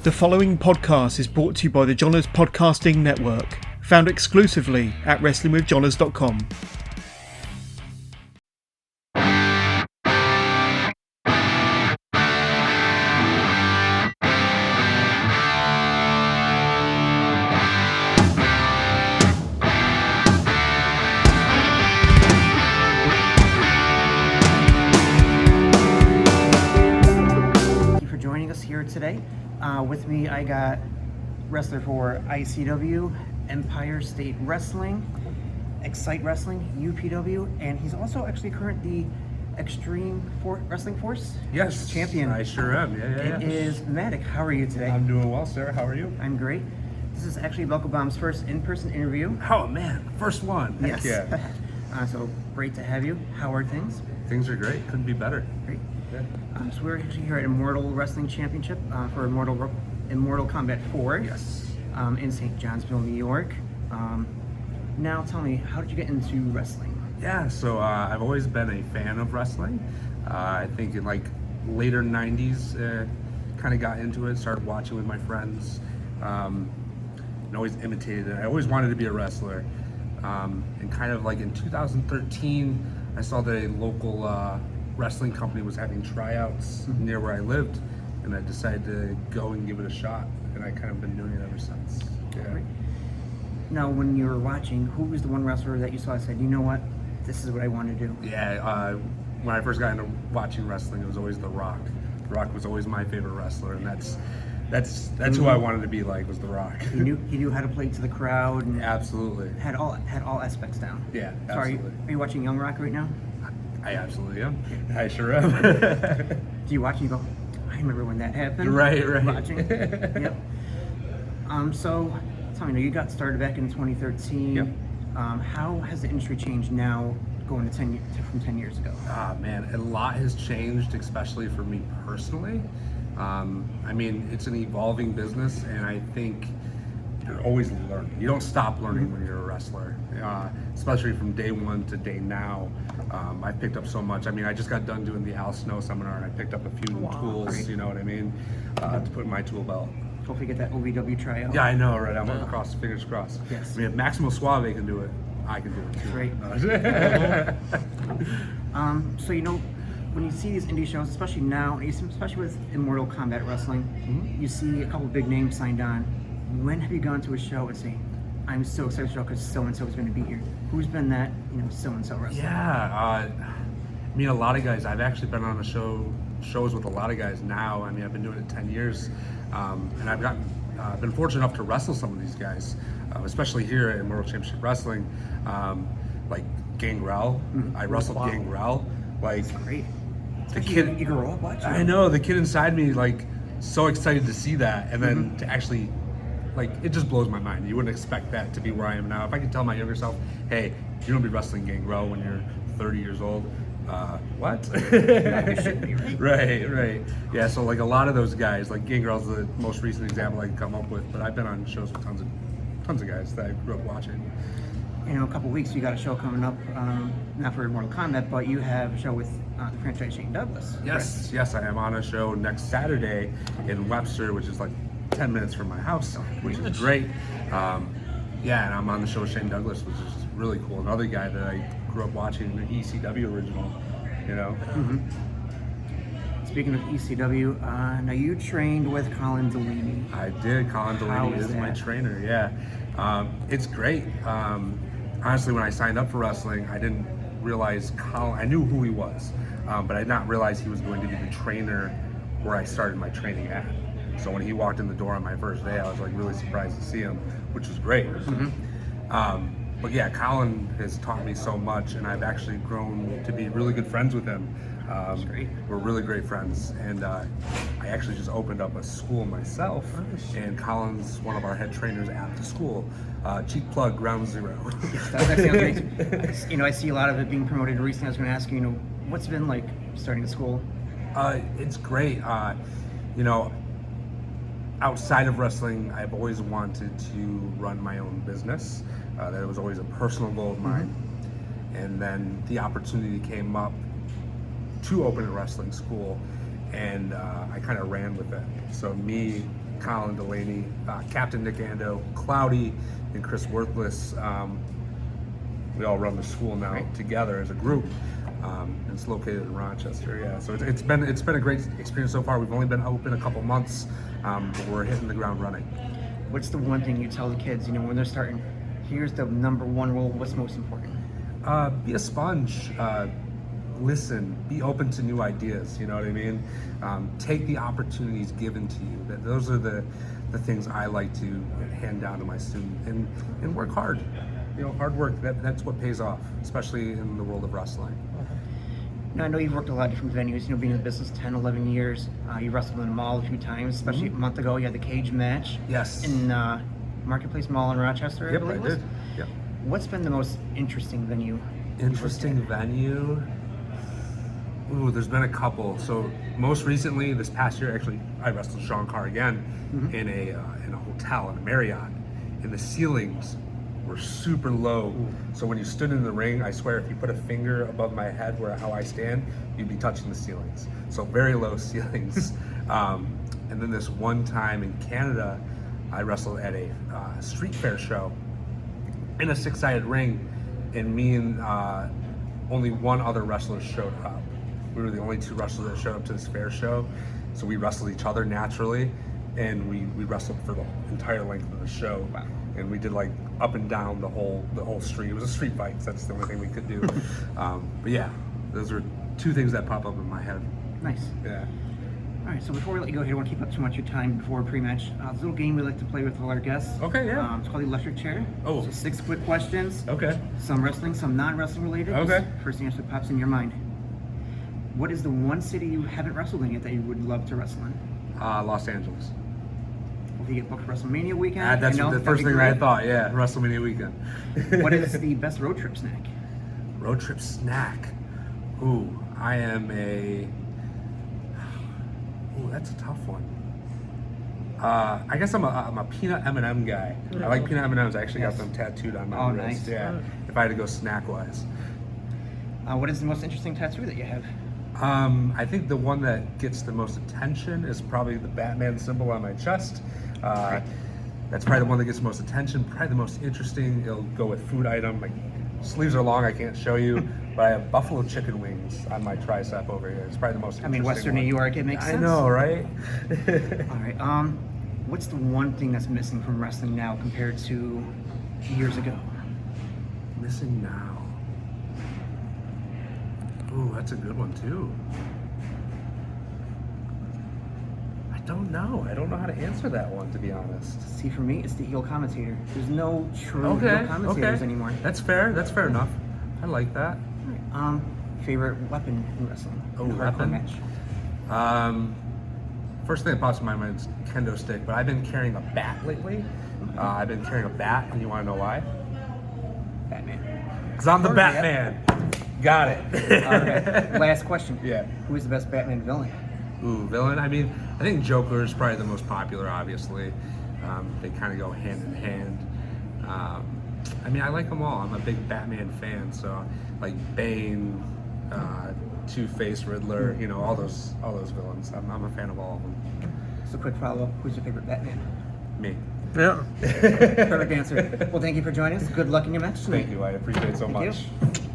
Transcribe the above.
The following podcast is brought to you by the Johners Podcasting Network, found exclusively at WrestlingWithJohners.com. Thank you for joining us here today. With me, I got wrestler for ICW, Empire State Wrestling, Excite Wrestling, UPW, and he's also actually currently Extreme Wrestling Force champion. I sure am. Yeah. It is Mattick. How are you today? I'm doing well, sir. How are you? I'm great. This is actually Lockup Bomb's first in-person interview. Oh man, first one. Heck Yes. yeah. So great to have you. How are things? Things are great. Couldn't be better. Great. Yeah. So we're actually here at Immortal Wrestling Championship for Immortal Combat 4. Yes. In St. Johnsville, New York. Now tell me, how did you get into wrestling? Yeah. So I've always been a fan of wrestling. I think in like later '90s, kind of got into it. Started watching with my friends. And always imitated it. I always wanted to be a wrestler. And kind of like in 2013, I saw that a local wrestling company was having tryouts near where I lived, and I decided to go and give it a shot, and I kind of been doing it ever since. Yeah. Great. Now, when you were watching, who was the one wrestler that you saw and said, you know what, this is what I want to do? Yeah, when I first got into watching wrestling, it was always The Rock. The Rock was always my favorite wrestler, and that's who I wanted to be like, was The Rock. He knew how to play to the crowd and Absolutely. had all aspects down. Yeah, So are absolutely. you watching Young Rock right now? I absolutely am. I sure am. Do you watch and you go, I remember when that happened? Right. Watching. Yep. So tell me, you got started back in 2013. Yep. How has the industry changed now going to from 10 years ago? Man, a lot has changed, especially for me personally. I mean, it's an evolving business, and I think you're always learning. You don't stop learning when you're a wrestler, especially from day one to day now. I picked up so much. I mean, I just got done doing the Al Snow seminar, and I picked up a few tools, great. you know what I mean, to put in my tool belt. Hopefully get that OVW tryout. Yeah, I know, right? I'm fingers crossed. Yes. I mean, if Maximo Suave can do it, I can do it too. Great. So when you see these indie shows, especially now, especially with Immortal Combat Wrestling, you see a couple big names signed on. When have you gone to a show and say, I'm so excited to show because so-and-so is going to be here? Who's been that, so-and-so wrestler? Yeah, I mean, a lot of guys. I've actually been on shows with a lot of guys now. I mean, I've been doing it 10 years, and I've been fortunate enough to wrestle some of these guys, especially here at Immortal Championship Wrestling, like Gangrel. I wrestled Gangrel. Like, That's great. the kid, You grew up watching. I know, the kid inside me, like, so excited to see that, and then to actually, like, it just blows my mind. You wouldn't expect that to be where I am now. If I could tell my younger self, hey, you're gonna be wrestling Gangrel when you're 30 years old, what? Right. Yeah, so like a lot of those guys, like Gangrel's the most recent example I can come up with, but I've been on shows with tons of guys that I grew up watching. In a couple weeks, you got a show coming up, not for Immortal Combat, but you have a show with the franchise Shane Douglas. Yes, I am on a show next Saturday in Webster, which is like 10 minutes from my house, which is great. Yeah, and I'm on the show with Shane Douglas, which is really cool. Another guy that I grew up watching, the ECW original, you know. Speaking of ECW, now you trained with Colin Delaney. I did. Colin Delaney is is my that? trainer. Yeah, it's great. Honestly, when I signed up for wrestling, I didn't realize Colin. I knew who he was, but I did not realize he was going to be the trainer where I started my training at. So when he walked in the door on my first day, I was like really surprised to see him, which was great. But yeah, Colin has taught me so much, and I've actually grown to be really good friends with him. great. We're really great friends, and I actually just opened up a school myself, and Colin's one of our head trainers at the school. Cheap plug, Ground Zero. That sounds great. I see a lot of it being promoted recently. I was going to ask you, what's it been like starting the school? It's great. Outside of wrestling, I've always wanted to run my own business. That was always a personal goal of mine. And then the opportunity came up to open a wrestling school, and I kind of ran with it. So me Colin Delaney, Captain Nick Ando, Cloudy, and Chris Worthless. We all run the school now together as a group. And it's located in Rochester. Yeah, so it's been a great experience so far. We've only been open a couple months, but we're hitting the ground running. What's the one thing you tell the kids, when they're starting? Here's the number one rule. What's most important? Be a sponge. Listen. Be open to new ideas. You know what I mean? Take the opportunities given to you. Those are the things I like to hand down to my students. And work hard. Hard work. That's what pays off, especially in the world of wrestling. Now, I know you've worked a lot of different venues, being in the business 10, 11 years. You wrestled in the mall a few times, especially a month ago. You had the cage match. Yes. In Marketplace Mall in Rochester, Yep, I believe I it was. did. Yep. What's been the most interesting venue? Interesting venue. Ooh, there's been a couple. So most recently, this past year, actually, I wrestled Sean Carr again in a hotel, in a Marriott, and the ceilings were super low. So when you stood in the ring, I swear, if you put a finger above my head how I stand, you'd be touching the ceilings. So very low ceilings. And then this one time in Canada, I wrestled at a street fair show in a 6-sided ring, and me and only one other wrestler showed up. We were the only 2 wrestlers that showed up to this fair show. So we wrestled each other naturally, and we wrestled for the entire length of the show. Wow. And we did like up and down the whole street. It was a street fight, so that's the only thing we could do. But yeah, those are 2 things that pop up in my head. Nice. Yeah. All right, so before we let you go here, I don't want to keep up too much of your time before pre-match. This little game we like to play with all our guests. Okay, yeah. It's called the electric chair. Oh. So 6 quick questions. Okay. Some wrestling, some non-wrestling related. Okay. Just first answer that pops in your mind. What is the one city you haven't wrestled in yet that you would love to wrestle in? Los Angeles. If you get booked WrestleMania weekend. That's I know, the that'd first be thing I great. thought. Yeah, WrestleMania weekend. What is the best road trip snack? Road trip snack? Ooh, I am a. Ooh, that's a tough one. I guess I'm a peanut M&M guy. I like peanut M&Ms. I actually got them tattooed on my wrist. Nice. Yeah. If I had to go snack wise. What is the most interesting tattoo that you have? I think the one that gets the most attention is probably the Batman symbol on my chest. That's probably the one that gets the most attention. Probably the most interesting. It'll go with food item. My sleeves are long. I can't show you, but I have buffalo chicken wings on my tricep over here. It's probably the most. Interesting Western one. New York. It makes sense. I know, right? All right. What's the one thing that's missing from wrestling now compared to years ago? Missing now. Ooh, that's a good one too. I don't know. I don't know how to answer that one, to be honest. See, for me, it's the heel commentator. There's no true heel commentators anymore. That's fair. That's fair enough. I like that. All right. Favorite weapon in wrestling? Oh, in a hardcore weapon? match. First thing that pops in my mind is kendo stick, but I've been carrying a bat lately. I've been carrying a bat, and you want to know why? Batman. Because I'm the Oh, Batman. Got it. Okay. Last question. Yeah. Who is the best Batman villain? Ooh, villain. I think Joker is probably the most popular, obviously. They kind of go hand in hand. I like them all. I'm a big Batman fan, so like Bane, Two-Face, Riddler, all those villains. I'm a fan of all of them. So quick follow-up. Who's your favorite Batman? Me. Yeah. Perfect answer. Well, thank you for joining us. Good luck in your match tonight. Thank you. I appreciate it so Thank much. you.